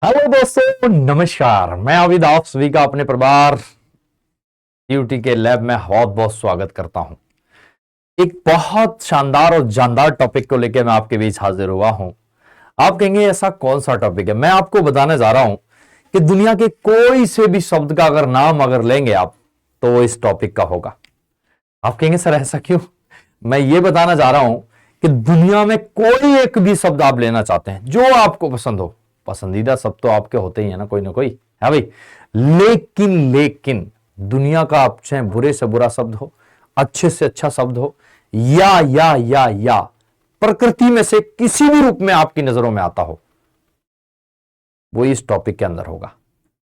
Hello दोस्तों, नमस्कार। मैं अविद आप सभी का अपने परिवार यूटी के लैब में बहुत बहुत स्वागत करता हूं। एक बहुत शानदार और जानदार टॉपिक को लेकर मैं आपके बीच हाजिर हुआ हूं। आप कहेंगे ऐसा कौन सा टॉपिक है? मैं आपको बताने जा रहा हूं कि दुनिया के कोई से भी शब्द का अगर नाम लेंगे आप, तो वो इस टॉपिक का होगा। आप कहेंगे सर ऐसा क्यों? मैं ये बताना जा रहा हूं कि दुनिया में कोई एक भी शब्द आप लेना चाहते हैं जो आपको पसंद हो। पसंदीदा शब्द तो आपके होते ही है ना, कोई ना कोई है भाई। लेकिन दुनिया का आप चाहे बुरे से बुरा शब्द हो, अच्छे से अच्छा शब्द हो, या प्रकृति में से किसी भी रूप में आपकी नजरों में आता हो, वो इस टॉपिक के अंदर होगा।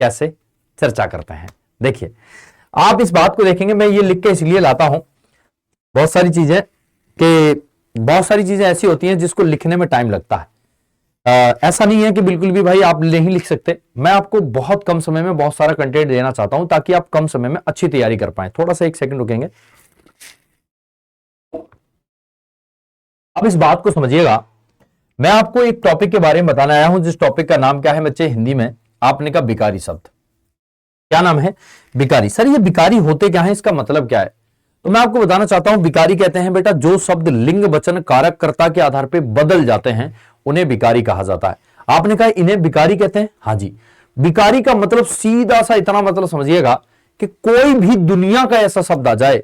कैसे? चर्चा करते हैं। देखिए, आप इस बात को देखेंगे, मैं ये लिख के इसलिए लाता हूं, बहुत सारी चीजें ऐसी होती हैं जिसको लिखने में टाइम लगता है। ऐसा नहीं है कि बिल्कुल भी भाई आप नहीं लिख सकते। मैं आपको बहुत कम समय में बहुत सारा कंटेंट देना चाहता हूं ताकि आप कम समय में अच्छी तैयारी कर पाए। थोड़ा सा एक सेकंड रुकेंगे, अब इस बात को समझिएगा। मैं आपको एक टॉपिक के बारे में बताने आया हूं, जिस टॉपिक का नाम क्या है बच्चे? हिंदी में आपने कहा भिखारी शब्द। क्या नाम है? भिखारी। सर ये भिखारी होते क्या है, इसका मतलब क्या है? तो मैं आपको बताना चाहता हूं, भिखारी कहते हैं बेटा जो शब्द लिंग वचन कारक कर्ता के आधार पर बदल जाते हैं उन्हें भिखारी कहा जाता है। आपने कहा इन्हें भिखारी कहते हैं? हाँ जी। भिखारी का मतलब सीधा सा इतना मतलब समझिएगा कि कोई भी दुनिया का ऐसा शब्द आ जाए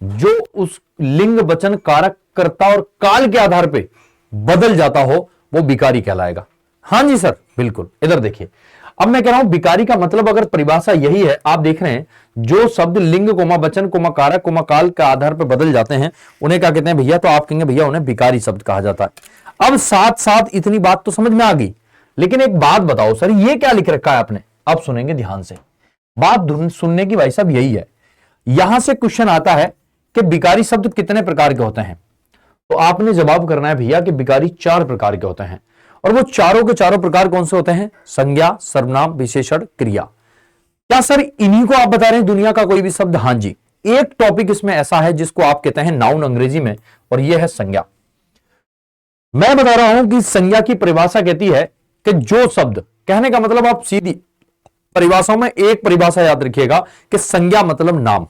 जो उस लिंग वचन कारक कर्ता और काल के आधार पर बदल जाता हो, वो भिखारी कहलाएगा। हाँ जी सर, बिल्कुल। इधर देखिए, अब मैं कह रहा हूं भिखारी का मतलब अगर परिभाषा यही है, आप देख रहे हैं जो शब्द लिंग कोमा वचन कोमा कारक कोमा काल के आधार पर बदल जाते हैं उन्हें क्या कहते हैं भैया? तो आप कहेंगे भैया उन्हें भिखारी शब्द कहा जाता है। अब साथ साथ इतनी बात तो समझ में आ गई, लेकिन एक बात बताओ सर, ये क्या लिख रखा है आपने? अब सुनेंगे ध्यान से। बात सुनने की भाई साहब यही है। यहां से क्वेश्चन आता है कि भिखारी शब्द कितने प्रकार के होते हैं, तो आपने जवाब करना है भैया कि भिखारी 4 प्रकार के होते हैं। और वो चारों के चारों प्रकार कौन से होते हैं? संज्ञा, सर्वनाम, विशेषण, क्रिया। क्या सर इन्हीं को आप बता रहे हैं दुनिया का कोई भी शब्द? हाँ जी। एक टॉपिक इसमें ऐसा है जिसको आप कहते हैं नाउन अंग्रेजी में, और यह है संज्ञा। मैं बता रहा हूं कि संज्ञा की परिभाषा कहती है कि जो शब्द, कहने का मतलब आप सीधी परिभाषाओं में एक परिभाषा याद रखिएगा कि संज्ञा मतलब नाम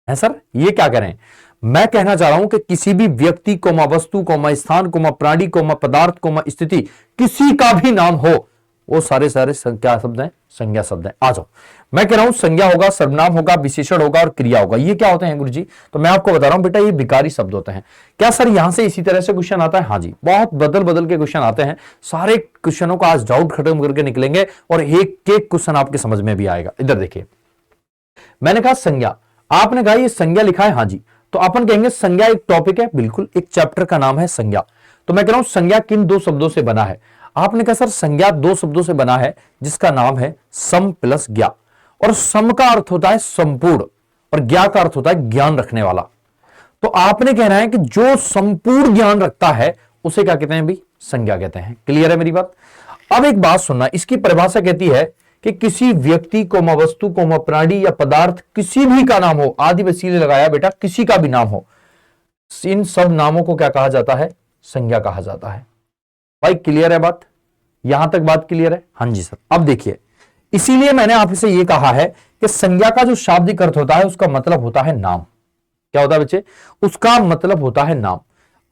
है। सर ये क्या कह रहे हैं? मैं कहना चाह रहा हूं कि किसी भी व्यक्ति कोमा वस्तु कोमा स्थान कोमा प्राणी कोमा पदार्थ कोमा स्थिति, किसी का भी नाम हो, वो सारे क्या शब्द हैं? संज्ञा शब्द हैं। आ जाओ, मैं कह रहा हूं संज्ञा होगा, सर्वनाम होगा, विशेषण होगा और क्रिया होगा। ये क्या होते हैं गुरुजी? तो मैं आपको बता रहा हूं बेटा, ये भिखारी शब्द होते हैं। क्या सर यहां से इसी तरह से क्वेश्चन आता है? हाँ जी, बहुत बदल बदल के क्वेश्चन आते हैं। सारे क्वेश्चनों का आज डाउट खत्म करके निकलेंगे और एक एक क्वेश्चन आपके समझ में भी आएगा। इधर देखिए, मैंने कहा संज्ञा, आपने कहा ये संज्ञा लिखा है। हाँ जी। तो अपन कहेंगे संज्ञा एक टॉपिक है, बिल्कुल, एक चैप्टर का नाम है संज्ञा। तो मैं कह रहा हूं संज्ञा किन 2 शब्दों से बना है? आपने कहा सर संज्ञा 2 शब्दों से बना है जिसका नाम है सम प्लस ज्ञा। और सम का अर्थ होता है संपूर्ण और ज्ञा का अर्थ होता है ज्ञान रखने वाला। तो आपने कहना है कि जो संपूर्ण ज्ञान रखता है उसे क्या कहते हैं भाई? संज्ञा कहते हैं। क्लियर है मेरी बात? अब एक बात सुनना, इसकी परिभाषा कहती है कि किसी व्यक्ति कोमा वस्तु कोमा प्राणी या पदार्थ किसी भी का नाम हो, आदि वसीले लगाया बेटा, किसी का भी नाम हो, इन सब नामों को क्या कहा जाता है? संज्ञा कहा जाता है। भाई क्लियर है बात? यहां तक बात क्लियर है? हाँ जी सर। अब देखिए, इसीलिए मैंने आपसे यह कहा है कि संज्ञा का जो शाब्दिक अर्थ होता है उसका मतलब होता है नाम। क्या होता है बच्चे? उसका मतलब होता है नाम।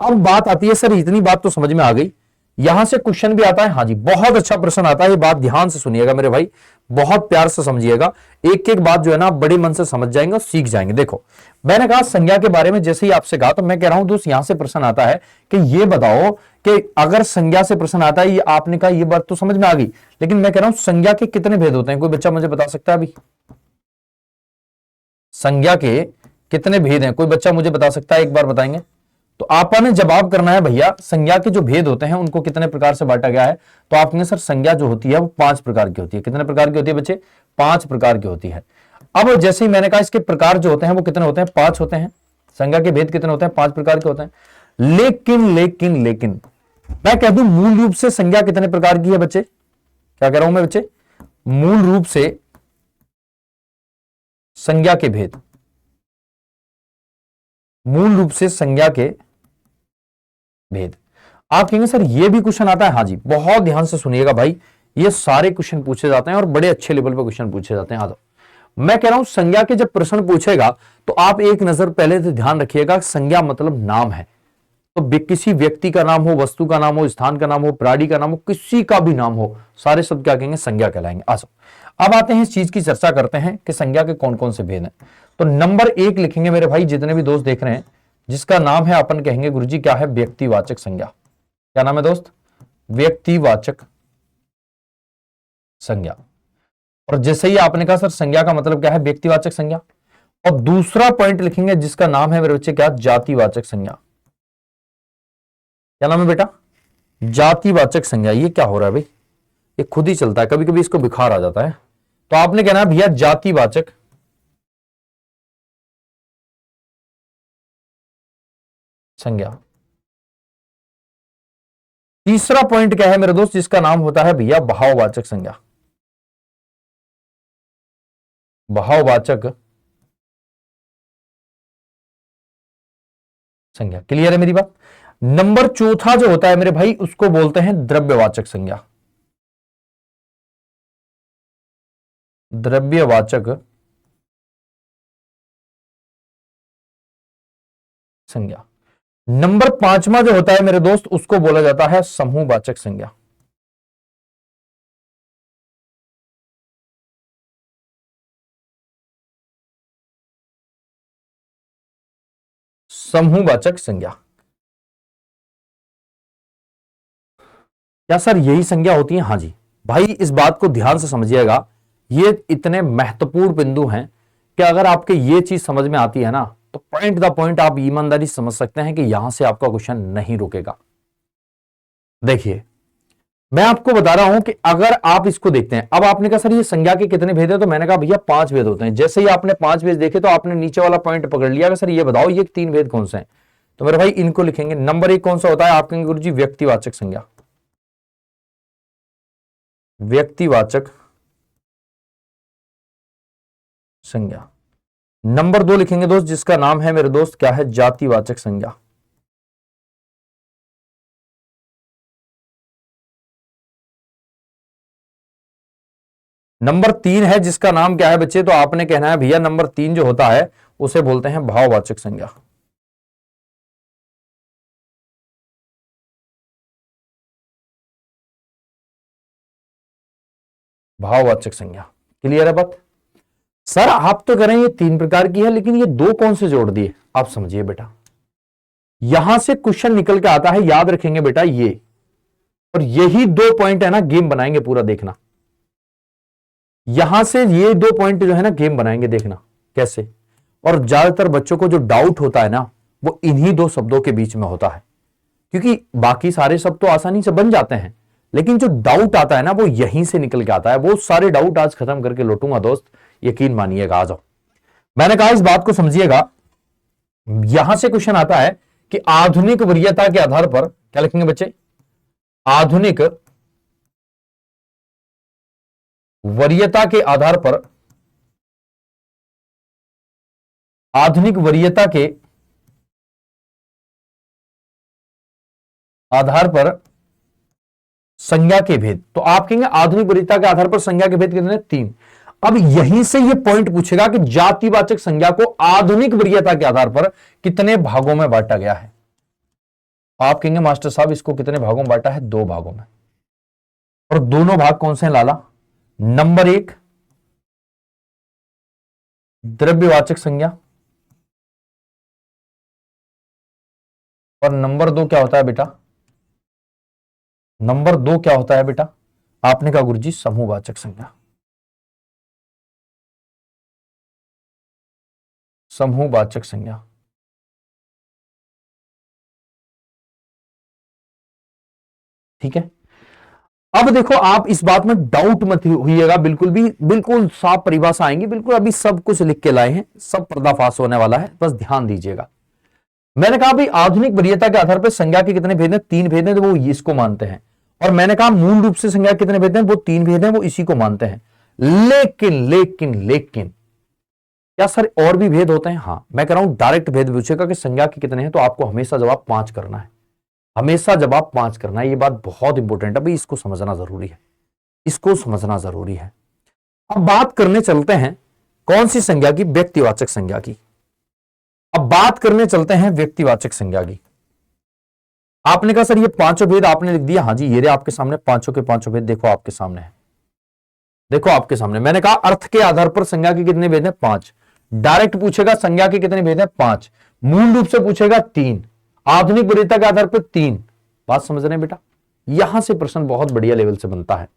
अब बात आती है सर, इतनी बात तो समझ में आ गई, यहां से क्वेश्चन भी आता है। हाँ जी, बहुत अच्छा प्रश्न आता है। ये बात ध्यान से सुनिएगा मेरे भाई, बहुत प्यार से समझिएगा। एक एक बात जो है ना आप बड़े मन से समझ जाएंगे और सीख जाएंगे। देखो, मैंने कहा संज्ञा के बारे में जैसे ही आपसे कहा, तो मैं कह रहा हूं दोस्त, यहां से प्रश्न आता है कि ये बताओ कि अगर संज्ञा से प्रश्न आता है, ये आपने कहा ये बात तो समझ में आ गई, लेकिन मैं कह रहा हूं संज्ञा के कितने भेद होते हैं? कोई बच्चा मुझे बता सकता है अभी? संज्ञा के कितने भेद हैं? कोई बच्चा मुझे बता सकता है? एक बार बताएंगे तो आपने जवाब करना है भैया। संज्ञा के जो भेद होते हैं उनको कितने प्रकार से बांटा गया है? तो आपने सर संज्ञा जो होती है वो 5 प्रकार की होती है। कितने प्रकार की होती है बच्चे? 5 प्रकार की होती है। अब जैसे ही मैंने कहा इसके प्रकार जो होते हैं वो कितने होते हैं? 5 होते हैं। संज्ञा के भेद कितने होते हैं? 5 प्रकार के होते हैं। लेकिन मैं कह दूं मूल रूप से संज्ञा कितने प्रकार की है बच्चे? क्या कह रहा हूं मैं बच्चे? मूल रूप से संज्ञा के भेद, मूल रूप से संज्ञा के भेद। आप कहेंगे सर ये भी क्वेश्चन आता है? हाँ जी, बहुत ध्यान से सुनिएगा भाई, ये सारे क्वेश्चन पूछे जाते हैं और बड़े अच्छे लेवल पे क्वेश्चन पूछे जाते हैं। आ जाओ, मैं कह रहा हूं संज्ञा के जब प्रश्न पूछेगा तो आप एक नजर पहले से ध्यान रखिएगा, संज्ञा मतलब नाम है। तो किसी व्यक्ति का नाम हो, वस्तु का नाम हो, स्थान का नाम हो, प्राणी का नाम हो, किसी का भी नाम हो, सारे शब्द क्या कहेंगे? संज्ञा कहलाएंगे। आ जाओ, अब आते हैं इस चीज की चर्चा करते हैं कि संज्ञा के कौन कौन से भेद हैं। तो नंबर 1 लिखेंगे मेरे भाई, जितने भी दोस्त देख रहे हैं, जिसका नाम है अपन कहेंगे गुरुजी क्या है? व्यक्तिवाचक संज्ञा। क्या नाम है दोस्त? व्यक्तिवाचक संज्ञा। और जैसे ही आपने कहा सर संज्ञा का मतलब क्या है? व्यक्तिवाचक संज्ञा। और दूसरा पॉइंट लिखेंगे जिसका नाम है मेरे बच्चे क्या? जातिवाचक संज्ञा। क्या नाम है बेटा? जातिवाचक संज्ञा। ये क्या हो रहा है भाई? ये खुद ही चलता है, कभी कभी इसको बुखार आ जाता है। तो आपने कहना है भैया जातिवाचक संज्ञा। तीसरा पॉइंट क्या है मेरे दोस्त? जिसका नाम होता है भैया भाववाचक संज्ञा। भाववाचक संज्ञा। क्लियर है मेरी बात? नंबर चौथा जो होता है मेरे भाई, उसको बोलते हैं द्रव्यवाचक संज्ञा। द्रव्यवाचक संज्ञा। नंबर 5वां जो होता है मेरे दोस्त, उसको बोला जाता है समूहवाचक संज्ञा। समूहवाचक संज्ञा। क्या सर यही संज्ञा होती है? हां जी भाई, इस बात को ध्यान से समझिएगा, ये इतने महत्वपूर्ण बिंदु हैं कि अगर आपके ये चीज समझ में आती है ना, तो पॉइंट द पॉइंट आप ईमानदारी समझ सकते हैं कि यहां से आपका क्वेश्चन नहीं रुकेगा। देखिए, मैं आपको बता रहा हूं कि अगर आप इसको देखते हैं, अब आपने कहा सर ये संज्ञा के कितने भेद है? तो मैंने कहा भैया 5 भेद होते हैं। जैसे ही आपने 5 भेद देखे तो आपने नीचे वाला पॉइंट पकड़ लिया कि सर ये बताओ ये 3 भेद कौन से हैं। तो मेरे भाई इनको लिखेंगे। नंबर 1 कौन सा होता है? आप कहेंगे गुरुजी व्यक्तिवाचक संज्ञा। व्यक्तिवाचक संज्ञा। नंबर 2 लिखेंगे दोस्त, जिसका नाम है मेरे दोस्त क्या है? जातिवाचक संज्ञा। नंबर 3 है जिसका नाम क्या है बच्चे? तो आपने कहना है भैया नंबर 3 जो होता है उसे बोलते हैं भाववाचक संज्ञा। भाववाचक संज्ञा। क्लियर है बात? सर आप तो कह रहे हैं ये 3 प्रकार की है, लेकिन ये 2 कौन से जोड़ दिए? आप समझिए बेटा, यहां से क्वेश्चन निकल के आता है, याद रखेंगे बेटा ये, और यही 2 पॉइंट है ना, गेम बनाएंगे पूरा, देखना। यहां से ये 2 पॉइंट जो है ना, गेम बनाएंगे, देखना कैसे। और ज्यादातर बच्चों को जो डाउट होता है ना, वो इन्हीं 2 शब्दों के बीच में होता है, क्योंकि बाकी सारे शब्द तो आसानी से बन जाते हैं, लेकिन जो डाउट आता है ना, वो यहीं से निकल के आता है। वो सारे डाउट आज खत्म करके लौटूंगा दोस्त, यकीन मानिएगा। आ जाओ, मैंने कहा इस बात को समझिएगा। यहां से क्वेश्चन आता है कि आधुनिक वरीयता के आधार पर क्या लिखेंगे बच्चे? आधुनिक वरीयता के आधार पर, आधुनिक वरीयता के आधार पर संज्ञा के भेद। तो आप कहेंगे आधुनिक वरीयता के आधार पर संज्ञा के भेद कितने? 3। अब यहीं से ये पॉइंट पूछेगा कि जातिवाचक संज्ञा को आधुनिक वरीयता के आधार पर कितने भागों में बांटा गया है। आप कहेंगे मास्टर साहब इसको कितने भागों में बांटा है? 2 भागों में। और दोनों भाग कौन से हैं लाला? नंबर 1 द्रव्यवाचक संज्ञा, और नंबर 2 क्या होता है बेटा? नंबर 2 क्या होता है बेटा? आपने कहा गुरुजी समूहवाचक संज्ञा। समूहवाचक संज्ञा। ठीक है, अब देखो आप इस बात में डाउट मत होइएगा बिल्कुल भी, बिल्कुल साफ परिभाषा आएंगी, बिल्कुल अभी सब कुछ लिख के लाए हैं, सब पर्दाफाश होने वाला है, बस ध्यान दीजिएगा। मैंने कहा भाई आधुनिक वरीयता के आधार पर संज्ञा के कितने भेद हैं? 3 भेद हैं, तो वो इसको मानते हैं। और मैंने कहा मूल रूप से संज्ञा कितने भेद हैं? वो 3 भेद हैं, वो इसी को मानते हैं। लेकिन लेकिन लेकिन क्या सर और भी भेद होते हैं? हाँ, मैं कह रहा हूं डायरेक्ट भेद पूछेगा कि संज्ञा के कितने हैं, तो आपको हमेशा जवाब 5 करना है। हमेशा जवाब 5 करना है, ये बात बहुत इंपॉर्टेंट है भाई, इसको समझना जरूरी है। इसको समझना जरूरी है। अब बात करने चलते हैं कौन सी संज्ञा की? व्यक्तिवाचक संज्ञा की। अब बात करने चलते हैं व्यक्तिवाचक संज्ञा की। आपने कहा सर ये पांचों भेद आपने लिख दिया। हाँ जी, ये रहे आपके सामने पांचों के पांचों भेद, देखो आपके सामने है, देखो आपके सामने। मैंने कहा अर्थ के आधार पर संज्ञा के कितने भेद हैं? 5। डायरेक्ट पूछेगा संज्ञा के कितने भेद हैं? 5। मूल रूप से पूछेगा 3। आधुनिक वरीयता के आधार पर 3। बात समझ रहे हैं बेटा? यहां से प्रश्न बहुत बढ़िया लेवल से बनता है।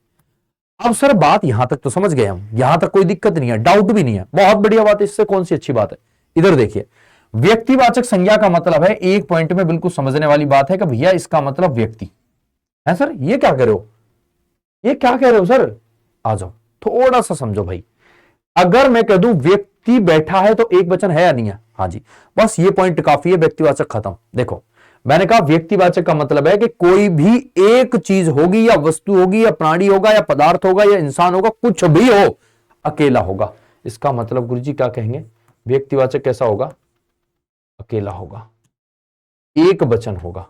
अब सर बात यहां तक तो समझ गए हम, यहां तक कोई दिक्कत नहीं है, डाउट भी नहीं है, बहुत बढ़िया बात है। इससे कौन सी अच्छी बात है? इधर देखिए, व्यक्तिवाचक संज्ञा का मतलब है, एक पॉइंट में बिल्कुल समझने वाली बात है कि भैया इसका मतलब व्यक्ति है। सर ये क्या कह रहे हो, ये क्या कह रहे हो सर? आ जाओ थोड़ा सा समझो भाई। अगर मैं कह दूं व्यक्ति बैठा है तो एक वचन है या नहीं है? हाँ जी, बस ये पॉइंट काफी है, व्यक्तिवाचक खत्म। देखो मैंने कहा व्यक्तिवाचक का मतलब है कि कोई भी एक चीज होगी या वस्तु होगी या प्राणी होगा या पदार्थ होगा या इंसान होगा, कुछ भी हो, अकेला होगा। इसका मतलब गुरुजी क्या कहेंगे? व्यक्तिवाचक कैसा होगा? अकेला होगा, एक वचन होगा।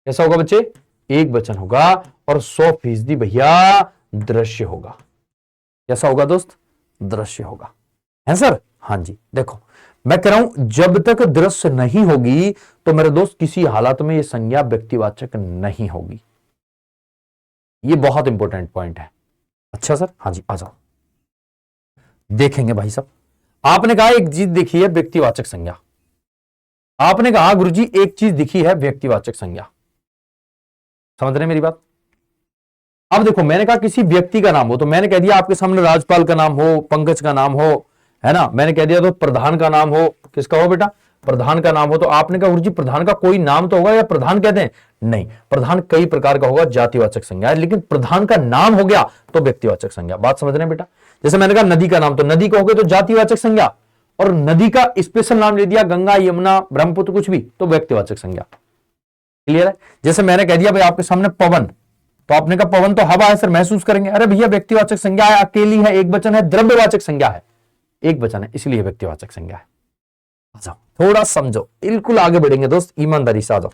कैसा होगा बच्चे? एक वचन होगा और 100% भैया दृश्य होगा। कैसा होगा दोस्त? दृश्य होगा, है सर? हाँ जी, देखो मैं कह रहा हूं जब तक दृश्य नहीं होगी तो मेरे दोस्त किसी हालत में यह संज्ञा व्यक्तिवाचक नहीं होगी। यह बहुत इंपॉर्टेंट पॉइंट है। अच्छा सर, हाँ जी आ जाओ, देखेंगे भाई साहब। आपने कहा एक चीज दिखी है व्यक्तिवाचक संज्ञा, आपने कहा गुरुजी एक चीज दिखी है व्यक्तिवाचक संज्ञा, समझ रहे मेरी बात? अब देखो मैंने कहा किसी व्यक्ति का नाम हो, तो मैंने कह दिया आपके सामने राजपाल का नाम हो, पंकज का नाम हो, है ना, मैंने कह दिया तो प्रधान का नाम हो। किसका हो बेटा? प्रधान का नाम हो। तो आपने कहा गुरुजी प्रधान का कोई नाम तो होगा या प्रधान कहते हैं? नहीं, प्रधान कई प्रकार का होगा, जातिवाचक संज्ञा है, लेकिन प्रधान का नाम हो गया तो व्यक्तिवाचक संज्ञा। बात समझ रहे हैं बेटा? जैसे मैंने कहा नदी का नाम, तो नदी का हो गया तो जातिवाचक संज्ञा, और नदी का स्पेशल नाम ले दिया गंगा, यमुना, ब्रह्मपुत्र, कुछ भी, तो व्यक्तिवाचक संज्ञा। क्लियर है? जैसे मैंने कह दिया भाई आपके सामने पवन, तो आपने कहा पवन तो हवा है सर, महसूस करेंगे। अरे भैया व्यक्तिवाचक संज्ञा है, अकेली है, एक वचन है, द्रव्यवाचक संज्ञा है, एक वचन है, इसलिए व्यक्तिवाचक संज्ञा है। आ जाओ थोड़ा समझो, बिल्कुल आगे बढ़ेंगे दोस्त, ईमानदारी से आ जाओ।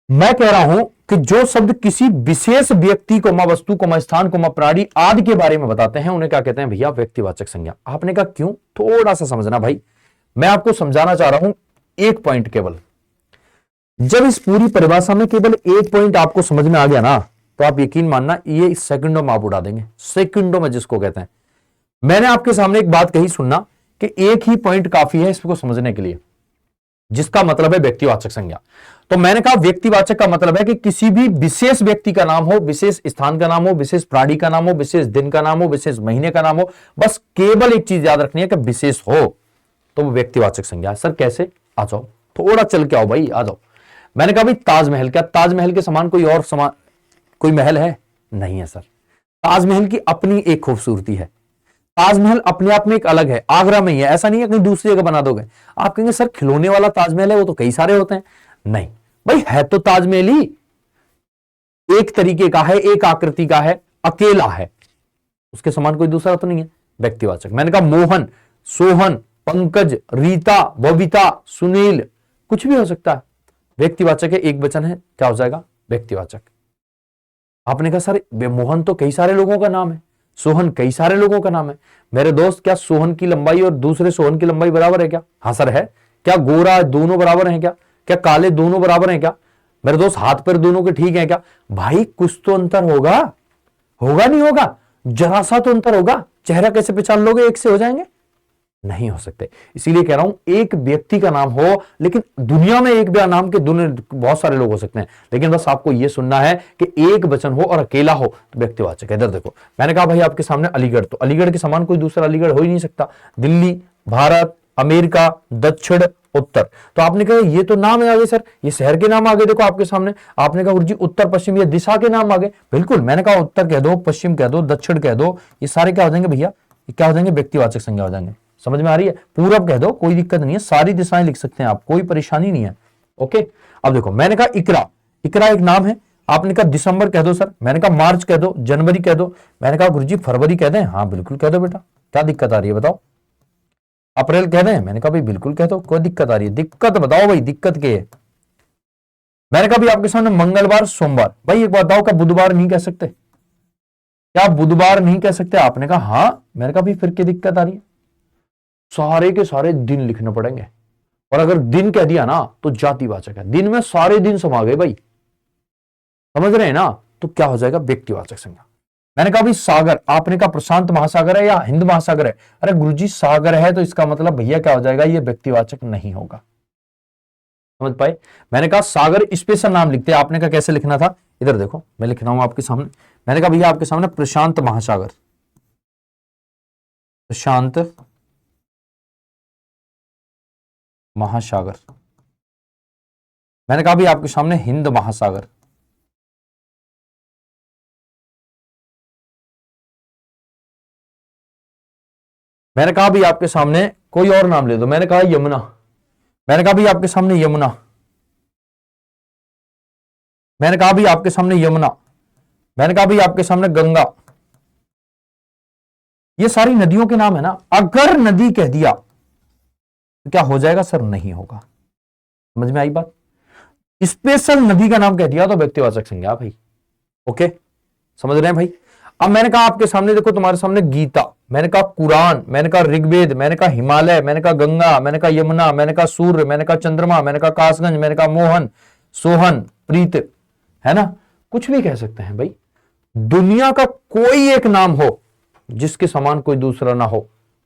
मैं कह रहा हूं कि जो शब्द किसी विशेष व्यक्ति को, वस्तु को, स्थान को, प्राणी आदि के बारे में बताते हैं उन्हें क्या कहते हैं भैया? व्यक्तिवाचक संज्ञा। आपने कहा क्यों? थोड़ा सा समझना भाई, मैं आपको समझाना चाह रहा हूं एक पॉइंट केवल। जब इस पूरी परिभाषा में केवल एक पॉइंट आपको समझ में आ गया ना, तो आप यकीन मानना ये सेकंडों में आप उड़ा देंगे, सेकंडों में जिसको कहते हैं। मैंने आपके सामने एक बात कही, सुनना, कि एक ही पॉइंट काफी है इसको समझने के लिए, जिसका मतलब है व्यक्तिवाचक संज्ञा। तो मैंने कहा व्यक्तिवाचक का मतलब है कि किसी भी विशेष व्यक्ति का नाम हो, विशेष स्थान का नाम हो, विशेष प्राणी का नाम हो, विशेष दिन का नाम हो, विशेष महीने का नाम हो, बस केवल एक चीज याद रखनी है कि विशेष हो, तो वो व्यक्तिवाचक संज्ञा है। सर कैसे? आ जाओ थोड़ा चल के आओ भाई, आ जाओ। मैंने कहा भाई ताजमहल, क्या ताजमहल के समान कोई और कोई महल है? नहीं है सर। ताजमहल की अपनी एक खूबसूरती है, ताजमहल अपने आप में एक अलग है, आगरा में ही है, ऐसा नहीं है कहीं दूसरी जगह बना दोगे। आप कहेंगे सर खिलौने वाला ताजमहल है, वो तो कई सारे होते हैं। नहीं भाई, है तो ताजमहल ही, एक तरीके का है, एक आकृति का है, अकेला है, उसके समान कोई दूसरा तो नहीं है। व्यक्तिवाचक। मैंने कहा मोहन, सोहन, पंकज, रीता, बबीता, सुनील, कुछ भी हो सकता है, व्यक्तिवाचक है, एक वचन है, क्या हो जाएगा? व्यक्तिवाचक। आपने कहा सर मोहन तो कई सारे लोगों का नाम है, सोहन कई सारे लोगों का नाम है। मेरे दोस्त क्या सोहन की लंबाई और दूसरे सोहन की लंबाई बराबर है क्या? हाँ सर है। क्या गोरा दोनों बराबर हैं क्या? क्या काले दोनों बराबर हैं क्या? मेरे दोस्त हाथ पैर दोनों के ठीक हैं क्या? भाई कुछ तो अंतर होगा, होगा नहीं होगा? जरा सा तो अंतर होगा। चेहरा कैसे पहचान लोगे? एक से हो जाएंगे? नहीं हो सकते। इसीलिए कह रहा हूं एक व्यक्ति का नाम हो, लेकिन दुनिया में एक भी नाम के बहुत सारे लोग हो सकते हैं, लेकिन बस आपको यह सुनना है कि एक वचन हो और अकेला हो तो व्यक्तिवाचक है। इधर देखो, मैंने कहा भाई आपके सामने अलीगढ़, तो अलीगढ़ के समान कोई दूसरा अलीगढ़ हो ही नहीं सकता। दिल्ली, भारत, अमेरिका, दक्षिण, उत्तर, तो आपने कहा ये तो नाम है आगे सर, ये शहर के नाम आगे देखो आपके सामने। आपने कहा जी उत्तर पश्चिम, ये दिशा के नाम आगे। बिल्कुल, मैंने कहा उत्तर कह दो, पश्चिम कह दो, दक्षिण कह दो, ये सारे क्या हो जाएंगे भैया? ये क्या हो जाएंगे? व्यक्तिवाचक संज्ञा हो जाएंगे। समझ में आ रही है? पूरब कह दो, कोई दिक्कत नहीं है, सारी दिशाएं लिख सकते हैं आप, कोई परेशानी नहीं है। ओके, अब देखो मैंने कहा इकरा, इकरा एक नाम है। आपने कहा दिसंबर कह दो सर, मैंने कहा मार्च कह दो, जनवरी कह दो, मैंने कहा गुरुजी फरवरी कह दें? हाँ बिल्कुल कह दो बेटा, क्या दिक्कत आ रही है बताओ? अप्रैल कह दें? मैंने कहा भाई बिल्कुल कह दो, कोई दिक्कत आ रही है? दिक्कत बताओ भाई, दिक्कत क्या है? मैंने कहा भाई आपके सामने मंगलवार, सोमवार, भाई एक बात बताओ, क्या बुधवार नहीं कह सकते? क्या आप बुधवार नहीं कह सकते? आपने कहा हाँ। मैंने कहा भाई फिर क्या दिक्कत आ रही है? सारे के सारे दिन लिखने पड़ेंगे, और अगर दिन कह दिया ना तो जातिवाचक है। दिन में सारे दिन समा गए भाई, समझ रहे हैं ना? तो क्या हो जाएगा? व्यक्तिवाचक संज्ञा। मैंने कहा भाई सागर, आपने कहा प्रशांत महासागर है या हिंद महासागर है? अरे गुरुजी सागर है तो इसका मतलब भैया क्या हो जाएगा? ये व्यक्तिवाचक नहीं होगा। समझ पाए? मैंने कहा सागर स्पेशल नाम लिखते हैं। आपने कहा कैसे लिखना था? इधर देखो, मैं लिख रहा हूं आपके सामने। मैंने कहा भैया आपके सामने प्रशांत महासागर, प्रशांत महासागर। मैंने कहा भी आपके सामने हिंद महासागर। मैंने कहा भी आपके सामने कोई और नाम ले दो। मैंने कहा यमुना। मैंने कहा भी आपके सामने यमुना। मैंने कहा भी आपके सामने यमुना। मैंने कहा भी आपके सामने गंगा। ये सारी नदियों के नाम है ना। अगर नदी कह दिया तो क्या हो जाएगा सर? नहीं होगा। समझ में आई बात? स्पेशल नदी का नाम कह दिया तो व्यक्तिवाचक संज्ञा भाई। ओके, समझ रहे हैं भाई? अब मैंने कहा आपके सामने देखो, तुम्हारे सामने गीता, मैंने कहा कुरान, मैंने कहा ऋग्वेद, मैंने कहा हिमालय, मैंने कहा गंगा, मैंने कहा यमुना, मैंने कहा सूर्य, मैंने कहा चंद्रमा, मैंने कहा कासगंज, मैंने कहा मोहन, सोहन, प्रीत, है ना? कुछ भी कह सकते हैं भाई। दुनिया का कोई एक नाम हो जिसके समान कोई दूसरा ना हो,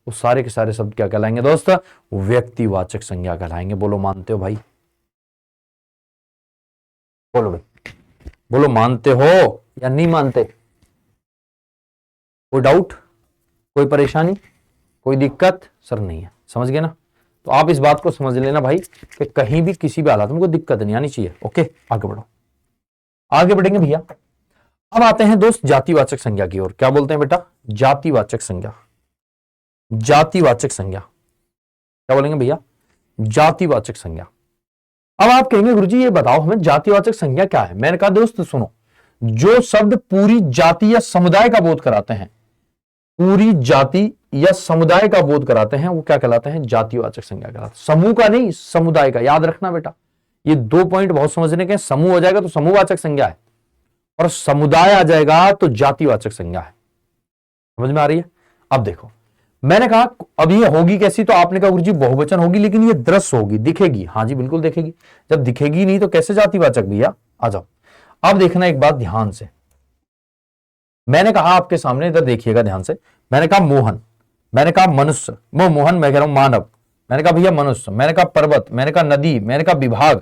वो सारे के सारे शब्द क्या कहलाएंगे दोस्त? व्यक्तिवाचक संज्ञा कहलाएंगे। बोलो मानते हो भाई? बोलो भाई, बोलो मानते हो या नहीं मानते? कोई डाउट, कोई परेशानी, कोई दिक्कत? सर नहीं है। समझ गए ना? तो आप इस बात को समझ लेना भाई कि कहीं भी किसी भी हालात में कोई दिक्कत नहीं आनी चाहिए। ओके, आगे बढ़ो। आगे बढ़ेंगे भैया। अब आते हैं दोस्त जातिवाचक संज्ञा की ओर। क्या बोलते हैं बेटा? जातिवाचक संज्ञा। जातिवाचक संज्ञा क्या बोलेंगे भैया? जातिवाचक संज्ञा। अब आप कहेंगे गुरुजी ये बताओ हमें जातिवाचक संज्ञा क्या है? मैंने कहा दोस्त सुनो, जो शब्द पूरी जाति या समुदाय का बोध कराते हैं, पूरी जाति या समुदाय का बोध कराते हैं, वो क्या कहलाते हैं? जातिवाचक संज्ञा कहलाते हैं। समूह का नहीं, समुदाय का। याद रखना बेटा, ये 2 पॉइंट बहुत समझने के। समूह हो जाएगा तो समूहवाचक संज्ञा है, और समुदाय आ जाएगा तो जातिवाचक संज्ञा है। समझ में आ रही है? अब देखो, मैंने कहा अब ये होगी कैसी? तो आपने कहा गुरुजी बहुवचन होगी, लेकिन ये दृश्य होगी, दिखेगी। हाँ जी बिल्कुल दिखेगी। जब दिखेगी नहीं तो कैसे जातिवाचक भैया? आ जाओ। अब देखना एक बात ध्यान से। मैंने कहा आपके सामने, इधर देखिएगा ध्यान से। मैंने कहा मोहन, मैंने कहा मनुष्य, वो मोहन मैं कह रहा हूं मानव, मैंने कहा भैया मनुष्य, मैंने कहा पर्वत, मैंने कहा नदी, मैंने कहा विभाग,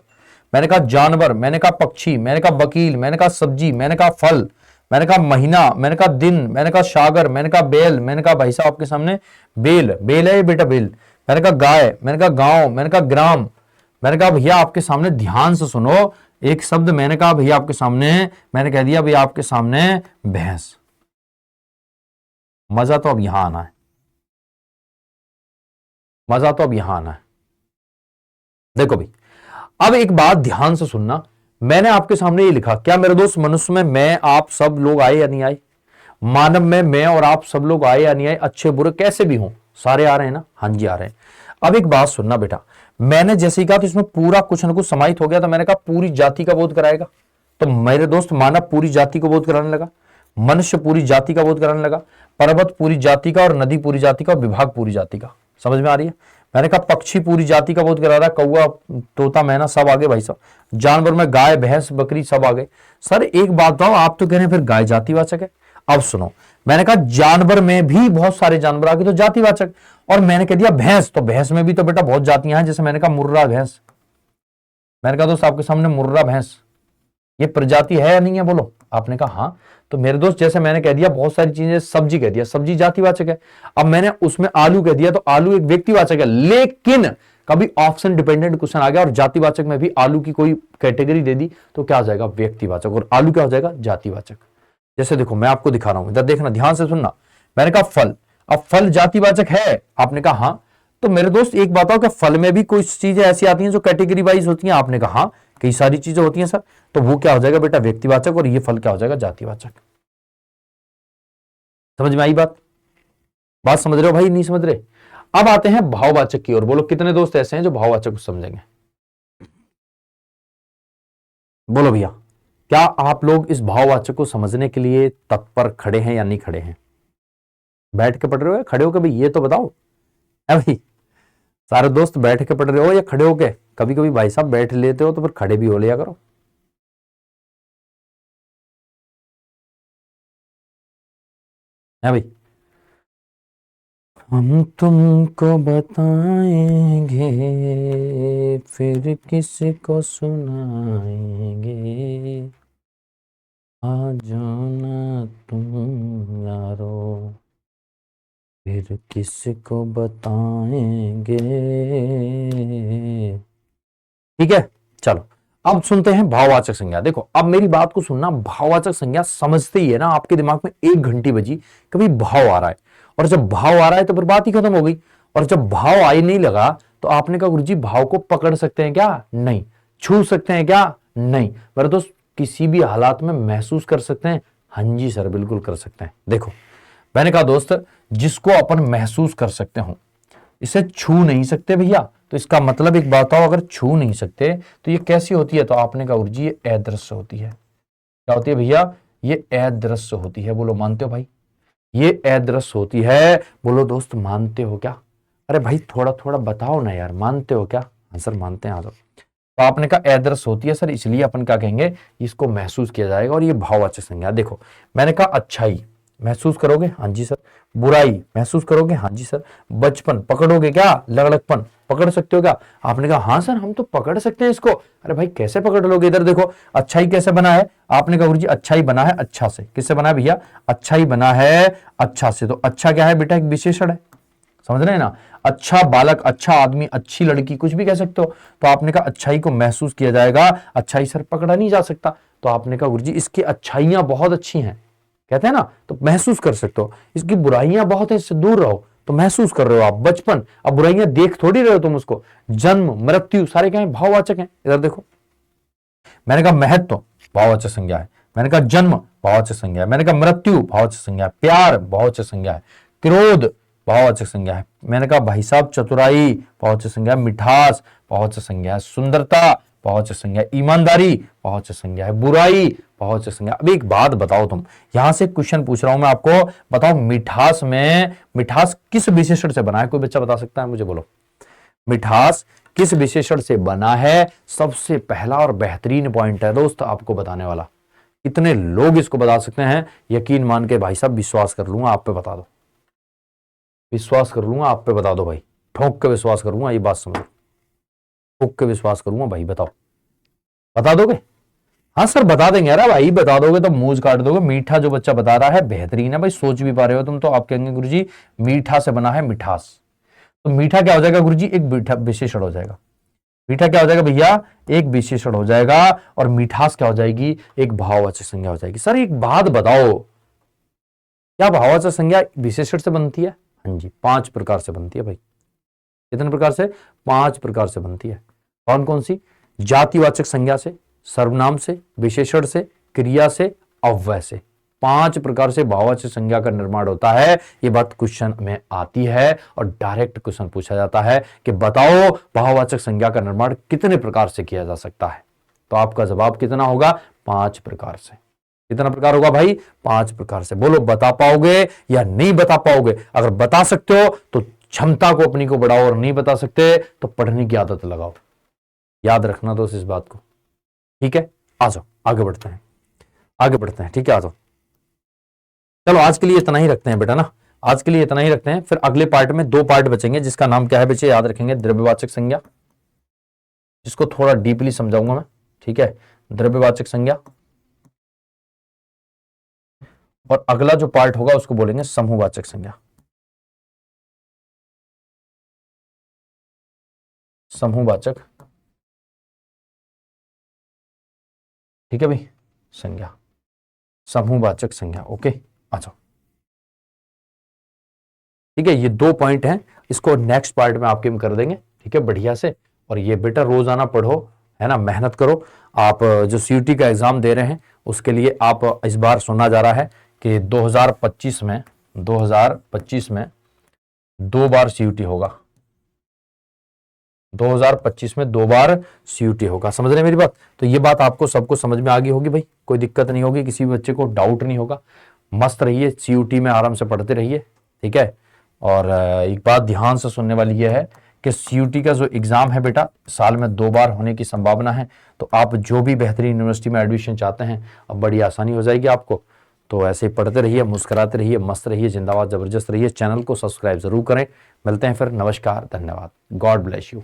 मैंने कहा जानवर, मैंने कहा पक्षी, मैंने कहा वकील, मैंने कहा सब्जी, मैंने कहा फल, मैंने कहा महीना, मैंने कहा दिन, मैंने कहा सागर, मैंने कहा बेल, मैंने कहा भाई साहब आपके सामने बेल, बेल है ये बेटा बेल, मैंने कहा गाय, मैंने कहा गांव, मैंने कहा ग्राम, मैंने कहा भैया आपके सामने ध्यान से सुनो एक शब्द। मैंने कहा भैया आपके सामने, मैंने कह दिया भैया आपके सामने भैंस। मजा तो अब यहां आना है, मजा तो अब यहां आना है। देखो भाई, अब एक बात ध्यान से सुनना। मैंने आपके सामने ये लिखा, क्या मेरे दोस्त मनुष्य में मैं आप सब लोग आए या नहीं आए? मानव में मैं और आप सब लोग आए या नहीं आए? अच्छे बुरे कैसे भी हों, सारे आ रहे हैं ना? हाँ जी आ रहे हैं। अब एक बात सुनना बेटा, मैंने जैसे ही कहा तो इसमें पूरा कुछ न कुछ समाहित हो गया। तो मैंने कहा पूरी जाति का बोध कराएगा, तो मेरे दोस्त मानव पूरी जाति को बोध कराने लगा, मनुष्य पूरी जाति का बोध कराने लगा, पर्वत पूरी जाति का, और नदी पूरी जाति का, और विभाग पूरी जाति का। समझ में आ रही है? मैंने कहा पक्षी पूरी जाति का बोध करा रहा, कौवा तोता मैना सब आगे भाई साहब। जानवर में गाय भैंस बकरी सब आगे। सर एक बात बताओ, आप तो कह रहे हैं फिर गाय जातिवाचक है। अब सुनो, मैंने कहा जानवर में भी बहुत सारे जानवर आगे तो जातिवाचक, और मैंने कह दिया भैंस, तो भैंस में भी तो बेटा बहुत जातियां हैं। जैसे मैंने कहा मुर्रा भैंस, मैंने कहा दोस्त आपके सामने मुर्रा भैंस, ये प्रजाति है या नहीं है? बोलो। आपने कहा हाँ। तो मेरे दोस्त जैसे मैंने कह दिया बहुत सारी चीजें, सब्जी कह दिया, सब्जी जातिवाचक है। अब मैंने उसमें आलू कह दिया, तो आलू एक व्यक्तिवाचक है। लेकिन कभी ऑप्शन डिपेंडेंट क्वेश्चन आ गया और जातिवाचक में भी आलू की कोई कैटेगरी दे दी तो क्या आ जाएगा? व्यक्तिवाचक, और आलू क्या हो जाएगा? जातिवाचक। जैसे देखो मैं आपको दिखा रहा हूं, इधर देखना ध्यान से सुनना। मैंने कहा फल, अब फल जातिवाचक है? आपने कहा हाँ। तो मेरे दोस्त एक बात हो, कि फल में भी कुछ चीजें ऐसी आती हैं जो कैटेगरी वाइज होती हैं? आपने कहा हाँ, कई सारी चीजें होती हैं सर। तो वो क्या हो जाएगा बेटा? व्यक्तिवाचक, और ये फल क्या हो जाएगा? जातिवाचक। समझ में आई बात? बात समझ रहे हो भाई? नहीं समझ रहे? अब आते हैं भाववाचक की ओर। बोलो कितने दोस्त ऐसे हैं जो भाववाचक को समझेंगे? बोलो भैया क्या आप लोग इस भाववाचक को समझने के लिए तत्पर खड़े हैं या नहीं खड़े हैं? बैठ के पढ़ रहे हो या खड़े होके? भाई ये तो बताओ है भाई। सारे दोस्त बैठ के पढ़ रहे हो या खड़े होके? कभी कभी भाई साहब बैठ लेते हो तो फिर खड़े भी हो लिया करो। है भाई। हम तुमको बताएंगे फिर किसको सुनाएंगे, आ जाना तुम यारो फिर किसको बताएंगे। ठीक है, चलो अब सुनते हैं भाववाचक संज्ञा। देखो अब मेरी बात को सुनना, भाववाचक संज्ञा समझते ही है ना, आपके दिमाग में एक घंटी बजी, कभी भाव आ रहा है, और जब भाव आ रहा है तो फिर बात ही खत्म हो गई। और जब भाव आई नहीं लगा तो आपने कहा गुरुजी भाव को पकड़ सकते हैं क्या? नहीं। छू सकते हैं क्या? नहीं। मेरे दोस्त किसी भी हालात में महसूस कर सकते हैं? हाँ जी सर बिल्कुल कर सकते हैं। देखो मैंने कहा दोस्त, जिसको अपन महसूस कर सकते हो इसे छू नहीं सकते भैया, तो इसका मतलब एक बात हो, अगर छू नहीं सकते तो ये कैसी होती है? तो आपने कहा गुरुजी ये अदृश्य होती है। क्या होती है भैया? ये अदृश्य होती है। बोलो मानते हो भाई? ये अदृश्य होती है। बोलो दोस्त मानते हो क्या? अरे भाई थोड़ा थोड़ा बताओ ना यार, मानते हो क्या? हाँ सर मानते हैं। आ जाओ। तो आपने कहा अदृश्य होती है सर, इसलिए अपन क्या कहेंगे, इसको महसूस किया जाएगा और ये भाववाचक संज्ञा। देखो मैंने कहा अच्छाई महसूस करोगे? हाँ जी सर। बुराई महसूस करोगे? हाँ जी सर। बचपन पकड़ोगे क्या? लगड़कपन पकड़ सकते हो क्या? आपने कहा हाँ सर हम तो पकड़ सकते हैं इसको। अरे भाई कैसे पकड़ लोगे? इधर देखो अच्छाई कैसे बना है। आपने कहा गुरुजी अच्छाई बना है अच्छा से। किससे बना है भैया? अच्छाई बना है अच्छा से। तो अच्छा क्या है बेटा? एक विशेषण है, समझ रहे हैं ना? अच्छा बालक, अच्छा आदमी, अच्छी लड़की, कुछ भी कह सकते हो। तो आपने कहा अच्छाई को महसूस किया जाएगा, अच्छाई सर पकड़ा नहीं जा सकता। तो आपने कहा गुरुजी इसकी अच्छाइयां बहुत अच्छी हैं, कहते हैं ना, तो महसूस कर सकते हो। इसकी बुराइयां बहुत है, इससे दूर रहो, तो महसूस कर रहे हो आप। बचपन, अब बुराइयां देख थोड़ी रहे हो तुम उसको। जन्म मृत्यु सारे क्या है? भाववाचक हैं। इधर देखो मैंने कहा महत्व भाववाचक संज्ञा है, मैंने कहा जन्म भाववाचक संज्ञा है, मैंने कहा मृत्यु भाववाचक संज्ञा है, प्यार भाववाचक संज्ञा है, क्रोध भाववाचक संज्ञा है, मैंने कहा भाई साहब चतुराई भाववाचक संज्ञा है, मिठास भाववाचक संज्ञा है, सुंदरता भाववाचक संज्ञा है, ईमानदारी भाववाचक संज्ञा है, बुराई भाववाचक संज्ञा। अब एक बात बताओ, तुम यहां से क्वेश्चन पूछ रहा हूं मैं आपको, बताओ मिठास में, मिठास किस विशेषण से बना है? कोई बच्चा बता सकता है मुझे? बोलो मिठास किस विशेषण से बना है? सबसे पहला और बेहतरीन पॉइंट है दोस्त आपको बताने वाला। कितने लोग इसको बता सकते हैं? यकीन मान के भाई साहब विश्वास कर लूंगा आप पे, बता दो। विश्वास कर लूंगा आप पे, बता दो भाई। ठोक के विश्वास करूंगा, ये बात समझो। ठोक के विश्वास करूंगा भाई, बताओ बता दोगे? हाँ सर बता देंगे। अरे भाई बता दोगे तो मूंछ काट दोगे। मीठा जो बच्चा बता रहा है बेहतरीन है भाई, सोच भी पा रहे हो तुम तो। आप कहेंगे गुरुजी मीठा से बना है मिठास, तो मीठा क्या हो जाएगा गुरुजी? एक विशेषण हो जाएगा। मीठा क्या हो जाएगा भैया? एक विशेषण हो जाएगा। और मिठास क्या हो जाएगी? एक भाववाचक संज्ञा हो जाएगी। सर एक बात बताओ, क्या भाववाचक संज्ञा विशेषण से बनती है? हाँ जी 5 प्रकार से बनती है भाई। कितने प्रकार से? 5 प्रकार से बनती है। कौन कौन सी? जातिवाचक संज्ञा से, सर्वनाम से, विशेषण से, क्रिया से, अव्यय से। 5 प्रकार से भाववाचक संज्ञा का निर्माण होता है। ये बात क्वेश्चन में आती है और डायरेक्ट क्वेश्चन पूछा जाता है कि बताओ भाववाचक संज्ञा का निर्माण कितने प्रकार से किया जा सकता है? तो आपका जवाब कितना होगा? 5 प्रकार से। कितना प्रकार होगा भाई? 5 प्रकार से। बोलो बता पाओगे या नहीं बता पाओगे? अगर बता सकते हो तो क्षमता को अपनी को बढ़ाओ, और नहीं बता सकते तो पढ़ने की आदत लगाओ। याद रखना दोस्त इस बात को, ठीक है? आ जाओ आगे बढ़ते हैं, आगे बढ़ते हैं, ठीक है? आ जाओ। चलो आज के लिए इतना ही रखते हैं बेटा ना, आज के लिए इतना ही रखते हैं। फिर अगले पार्ट में 2 पार्ट बचेंगे, जिसका नाम क्या है बच्चे? याद रखेंगे द्रव्यवाचक संज्ञा, जिसको थोड़ा डीपली समझाऊंगा मैं, ठीक है? द्रव्यवाचक संज्ञा। और अगला जो पार्ट होगा उसको बोलेंगे समूहवाचक संज्ञा। समूहवाचक, ठीक है भाई? संज्ञा, समूहवाचक संज्ञा। ओके आ जाओ, ठीक है? ये 2 पॉइंट हैं, इसको नेक्स्ट पार्ट में आपके हम कर देंगे, ठीक है? बढ़िया से। और ये बेटा रोजाना पढ़ो, है ना? मेहनत करो। आप जो सीयूटी का एग्जाम दे रहे हैं उसके लिए आप इस बार सुना जा रहा है कि 2025 में 2 बार सीयूटी होगा। 2025 में 2 बार CUT होगा। समझ रहे हैं मेरी बात? तो ये बात आपको सबको समझ में आ गई होगी भाई, कोई दिक्कत नहीं होगी, किसी भी बच्चे को डाउट नहीं होगा। मस्त रहिए, CUT में आराम से पढ़ते रहिए, ठीक है। और एक बात ध्यान से सुनने वाली ये है कि CUT का जो एग्जाम है बेटा, साल में 2 बार होने की संभावना है। तो आप जो भी बेहतरीन यूनिवर्सिटी में एडमिशन चाहते हैं, अब बड़ी आसानी हो जाएगी आपको। तो ऐसे ही पढ़ते रहिए, मुस्कुराते रहिए, मस्त रहिए, जिंदाबाद, जबरदस्त रहिए। चैनल को सब्सक्राइब जरूर करें। मिलते हैं फिर। नमस्कार, धन्यवाद, गॉड ब्लेस यू।